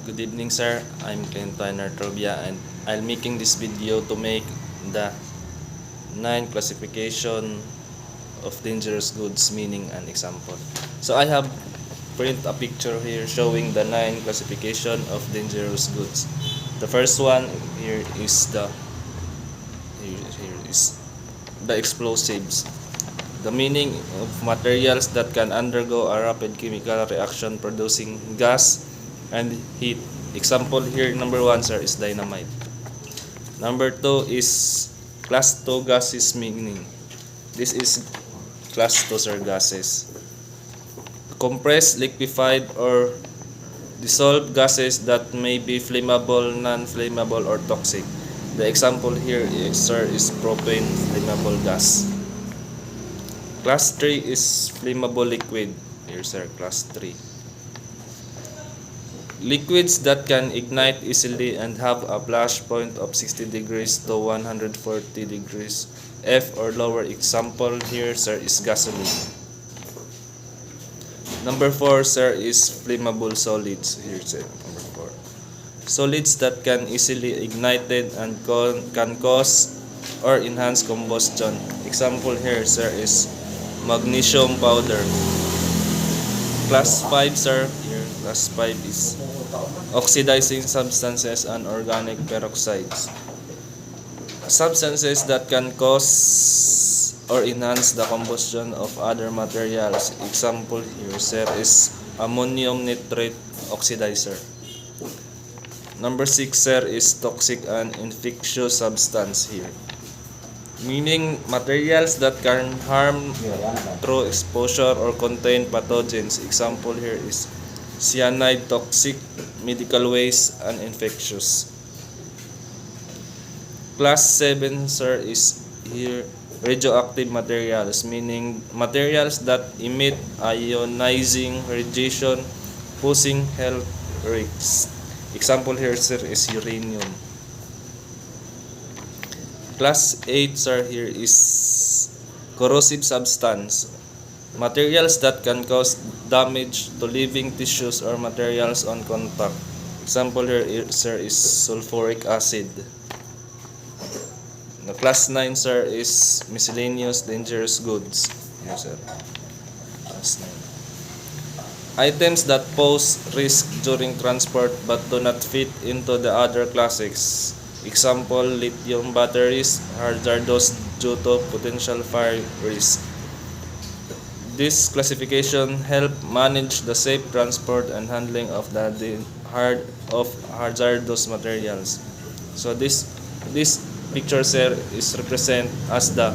Good evening, sir. I'm Clinton Artrovia, and I'm making this video to make the 9 classification of dangerous goods, meaning an example. So I have print a picture here showing the 9 classification of dangerous goods. The first one here is the explosives. The meaning of materials that can undergo a rapid chemical reaction producing gas and heat. Example here, number 1, sir, is dynamite. Number 2 is class 2 gases, meaning this is class 2, sir, gases. Compressed, liquefied, or dissolved gases that may be flammable, non-flammable, or toxic. The example here, sir, is propane flammable gas. Class 3 is flammable liquid. Here, sir, class 3. Liquids that can ignite easily and have a flash point of 60 degrees to 140 degrees F or lower. Example here, sir, is gasoline. Number 4, sir, is flammable solids. Here, sir, number 4. Solids that can easily ignited and can cause or enhance combustion. Example here, sir, is magnesium powder. Class 5, sir, here, class 5 is oxidizing substances and organic peroxides. Substances that can cause or enhance the combustion of other materials. Example here, sir, is ammonium nitrate oxidizer. Number 6, sir, is toxic and infectious substance here. Meaning materials that can harm through exposure or contain pathogens. Example here is cyanide, toxic, medical waste, and infectious. Class 7, sir, is here radioactive materials, meaning materials that emit ionizing radiation posing health risks. Example here, sir, is uranium. Class 8, sir, here is corrosive substance. Materials that can cause damage to living tissues or materials on contact. Example here, sir, is sulfuric acid. The class 9, sir, is miscellaneous dangerous goods. Here, sir. Class 9. Items that pose risk during transport but do not fit into the other classes. Example, lithium batteries, hazardous due to potential fire risk. This classification help manage the safe transport and handling of the hazardous materials. So this picture, sir, is represent as the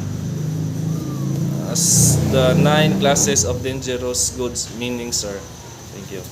9 classes of dangerous goods, meaning, sir. Thank you.